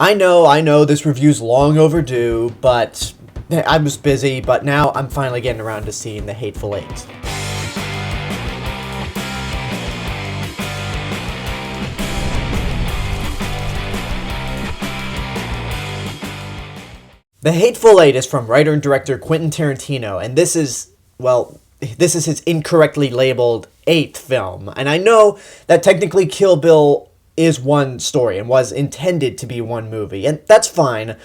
I know, this review's long overdue, but I was busy, but now I'm finally getting around to seeing The Hateful Eight. The Hateful Eight is from writer and director Quentin Tarantino, and this is his incorrectly labeled eighth film. And I know that technically Kill Bill is one story and was intended to be one movie, and that's fine.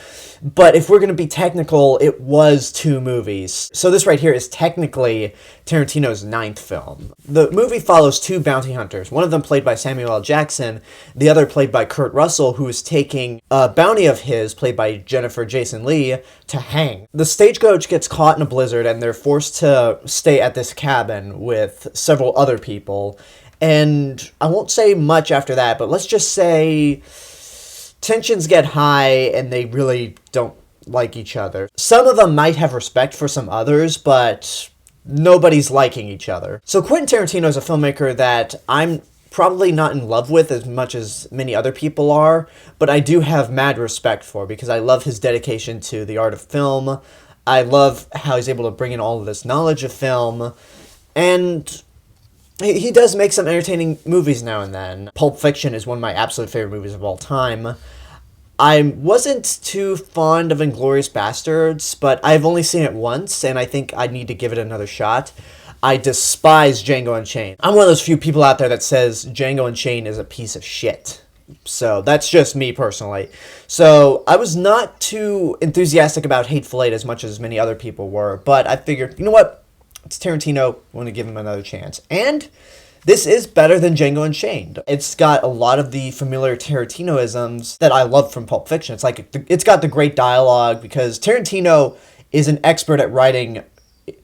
But if we're going to be technical, it was two movies. So this right here is technically Tarantino's ninth film. The movie follows two bounty hunters, one of them played by Samuel L. Jackson, the other played by Kurt Russell, who is taking a bounty of his, played by Jason Leigh, to hang. The stagecoach gets caught in a blizzard, and they're forced to stay at this cabin with several other people. And I won't say much after that, but let's just say tensions get high and they really don't like each other. Some of them might have respect for some others, but nobody's liking each other. So Quentin Tarantino is a filmmaker that I'm probably not in love with as much as many other people are, but I do have mad respect for because I love his dedication to the art of film. I love how he's able to bring in all of this knowledge of film, and he does make some entertaining movies now and then. Pulp Fiction is one of my absolute favorite movies of all time. I wasn't too fond of Inglourious Basterds, but I've only seen it once, and I think I need to give it another shot. I despise Django Unchained. I'm one of those few people out there that says Django Unchained is a piece of shit. So that's just me personally. So I was not too enthusiastic about Hateful Eight as much as many other people were, but I figured, you know what? It's Tarantino, I want to give him another chance. And this is better than Django Unchained. It's got a lot of the familiar Tarantino-isms that I love from Pulp Fiction. It's got the great dialogue because Tarantino is an expert at writing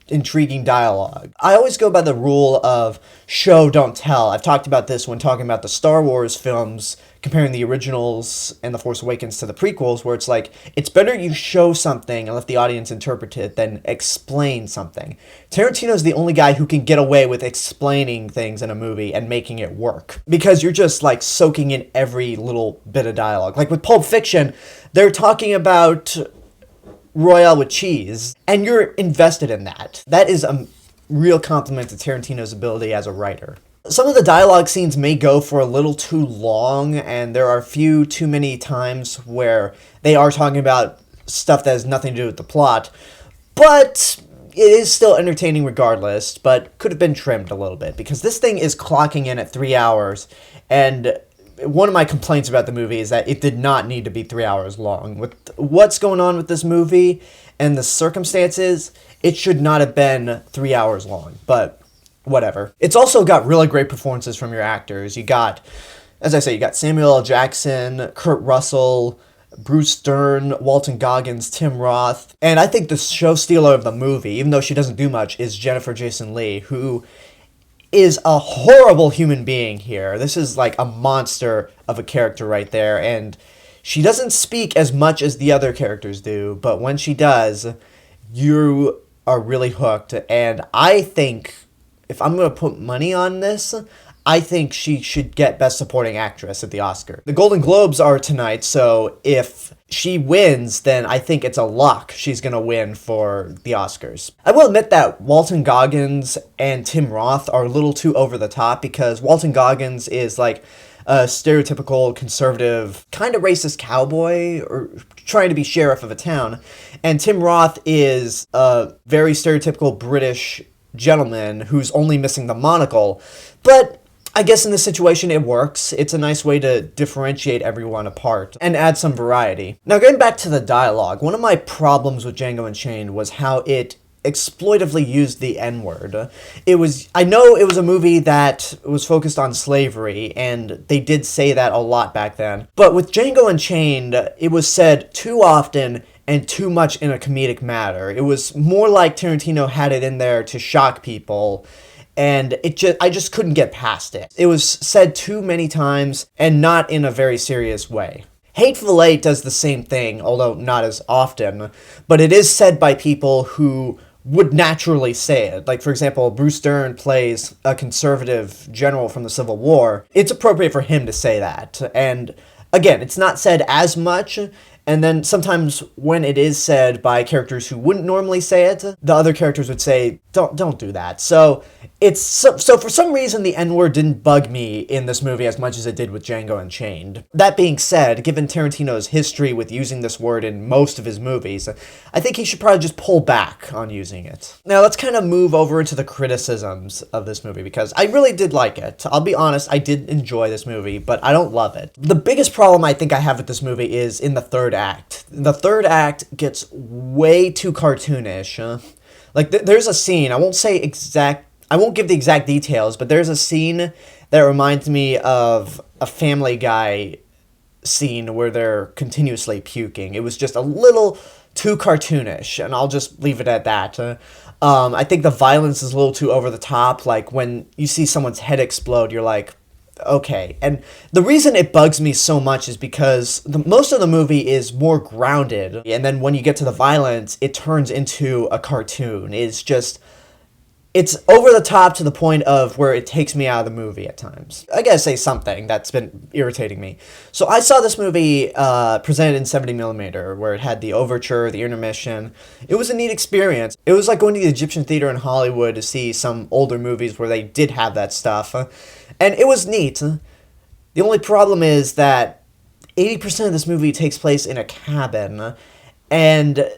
intriguing dialogue. I always go by the rule of show, don't tell. I've talked about this when talking about the Star Wars films, comparing the originals and The Force Awakens to the prequels, where it's like, it's better you show something and let the audience interpret it than explain something. Tarantino's the only guy who can get away with explaining things in a movie and making it work, because you're just like soaking in every little bit of dialogue. Like with Pulp Fiction, they're talking about Royale with cheese, and you're invested in that. That is a real compliment to Tarantino's ability as a writer. Some of the dialogue scenes may go for a little too long, and there are too many times where they are talking about stuff that has nothing to do with the plot, but it is still entertaining regardless, but could have been trimmed a little bit, because this thing is clocking in at 3 hours, and one of my complaints about the movie is that it did not need to be 3 hours long. With what's going on with this movie and the circumstances, it should not have been 3 hours long, but whatever. It's also got really great performances from your actors. You got, as I say, you got Samuel L. Jackson, Kurt Russell, Bruce Dern, Walton Goggins, Tim Roth, and I think the show stealer of the movie, even though she doesn't do much, is Jason Leigh, who is a horrible human being here. This is like a monster of a character right there, and she doesn't speak as much as the other characters do, but when she does, you are really hooked, and I think, if I'm going to put money on this, I think she should get Best Supporting Actress at the Oscar. The Golden Globes are tonight, so if she wins, then I think it's a lock she's going to win for the Oscars. I will admit that Walton Goggins and Tim Roth are a little too over the top, because Walton Goggins is like a stereotypical conservative, kind of racist cowboy, or trying to be sheriff of a town, and Tim Roth is a very stereotypical British gentleman who's only missing the monocle, but I guess in this situation it works. It's a nice way to differentiate everyone apart and add some variety. Now, getting back to the dialogue, one of my problems with Django Unchained was how it exploitively used the N-word. I know it was a movie that was focused on slavery, and they did say that a lot back then, but with Django Unchained, it was said too often and too much in a comedic manner. It was more like Tarantino had it in there to shock people, and I just couldn't get past it. It was said too many times, and not in a very serious way. Hateful Eight does the same thing, although not as often, but it is said by people who would naturally say it. Like, for example, Bruce Dern plays a conservative general from the Civil War. It's appropriate for him to say that, and Again, it's not said as much, and then sometimes when it is said by characters who wouldn't normally say it, the other characters would say, don't do that. So so for some reason the N-word didn't bug me in this movie as much as it did with Django Unchained. That being said, given Tarantino's history with using this word in most of his movies, I think he should probably just pull back on using it. Now let's kind of move over into the criticisms of this movie, because I really did like it. I'll be honest, I did enjoy this movie, but I don't love it. The biggest problem I think I have with this movie is in the third act. The third act gets way too cartoonish. Like, there's a scene, I won't give the exact details, but there's a scene that reminds me of a Family Guy scene where they're continuously puking. It was just a little too cartoonish, and I'll just leave it at that. I think the violence is a little too over the top. Like, when you see someone's head explode, you're like, okay. And the reason it bugs me so much is because most of the movie is more grounded, and then when you get to the violence, it turns into a cartoon. It's over the top to the point of where it takes me out of the movie at times. I gotta say something that's been irritating me. So I saw this movie presented in 70mm, where it had the overture, the intermission. It was a neat experience. It was like going to the Egyptian Theater in Hollywood to see some older movies where they did have that stuff. And it was neat. The only problem is that 80% of this movie takes place in a cabin, and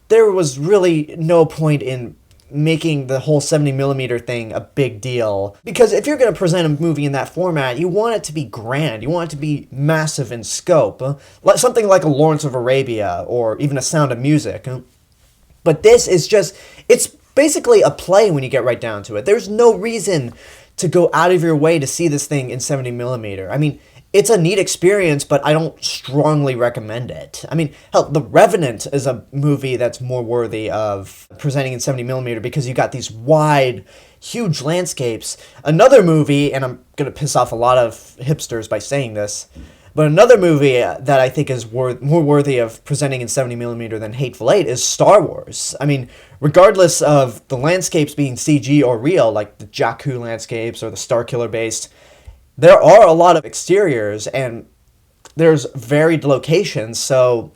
there was really no point in making the whole 70mm thing a big deal. Because if you're going to present a movie in that format, you want it to be grand. You want it to be massive in scope. Something like a Lawrence of Arabia, or even a Sound of Music. But this is just, it's basically a play when you get right down to it. There's no reason to go out of your way to see this thing in 70mm. I mean, it's a neat experience, but I don't strongly recommend it. I mean, hell, The Revenant is a movie that's more worthy of presenting in 70mm because you got these wide, huge landscapes. Another movie, and I'm going to piss off a lot of hipsters by saying this, but another movie that I think is more worthy of presenting in 70mm than Hateful Eight is Star Wars. I mean, regardless of the landscapes being CG or real, like the Jakku landscapes or the Starkiller base, there are a lot of exteriors, and there's varied locations, so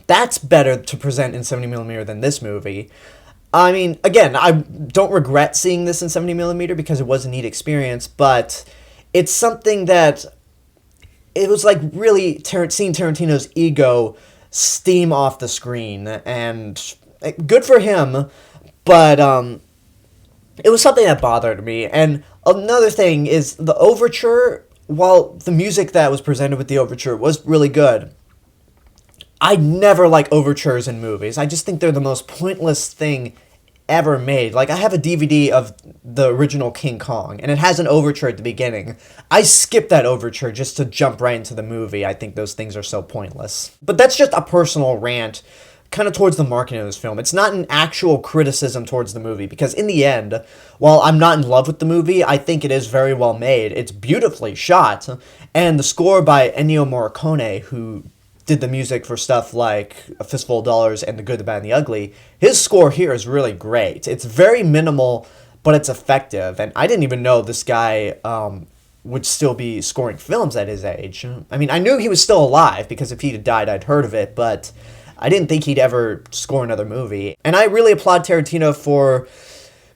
that's better to present in 70mm than this movie. I mean, again, I don't regret seeing this in 70mm because it was a neat experience, but it's something that, it was like really seeing Tarantino's ego steam off the screen, and good for him, but it was something that bothered me. And another thing is the overture, while the music that was presented with the overture was really good, I never like overtures in movies. I just think they're the most pointless thing ever made. Like, I have a DVD of the original King Kong, and it has an overture at the beginning. I skip that overture just to jump right into the movie. I think those things are so pointless. But that's just a personal rant kind of towards the marketing of this film. It's not an actual criticism towards the movie, because in the end, while I'm not in love with the movie, I think it is very well made. It's beautifully shot, and the score by Ennio Morricone, who did the music for stuff like A Fistful of Dollars and The Good, the Bad, and the Ugly, his score here is really great. It's very minimal, but it's effective, and I didn't even know this guy would still be scoring films at his age. I mean, I knew he was still alive, because if he'd have died, I'd heard of it, but I didn't think he'd ever score another movie. And I really applaud Tarantino for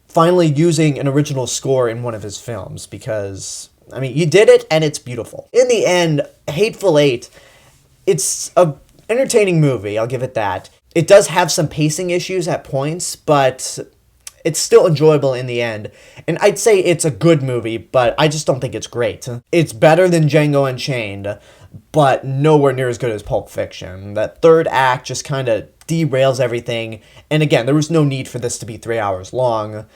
finally using an original score in one of his films, because, I mean, you did it, and it's beautiful. In the end, Hateful Eight, it's a entertaining movie, I'll give it that. It does have some pacing issues at points, but it's still enjoyable in the end. And I'd say it's a good movie, but I just don't think it's great. It's better than Django Unchained, but nowhere near as good as Pulp Fiction. That third act just kind of derails everything. And again, there was no need for this to be 3 hours long.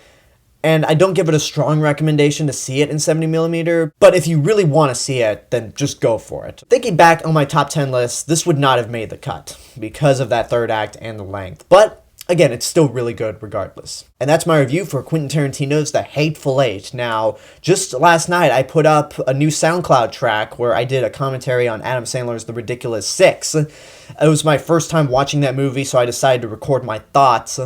And I don't give it a strong recommendation to see it in 70mm, but if you really want to see it, then just go for it. Thinking back on my top 10 list, this would not have made the cut because of that third act and the length. But again, it's still really good regardless. And that's my review for Quentin Tarantino's The Hateful Eight. Now, just last night, I put up a new SoundCloud track where I did a commentary on Adam Sandler's The Ridiculous Six. It was my first time watching that movie, so I decided to record my thoughts,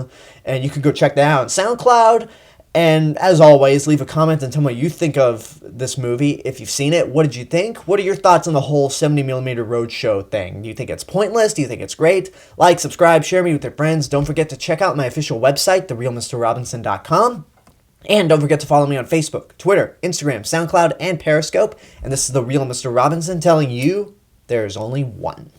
and you can go check that out on SoundCloud. And as always, leave a comment and tell me what you think of this movie. If you've seen it, what did you think? What are your thoughts on the whole 70mm Roadshow thing? Do you think it's pointless? Do you think it's great? Like, subscribe, share me with your friends. Don't forget to check out my official website, therealmrrobinson.com. And don't forget to follow me on Facebook, Twitter, Instagram, SoundCloud, and Periscope. And this is The Real Mr. Robinson telling you there's only one.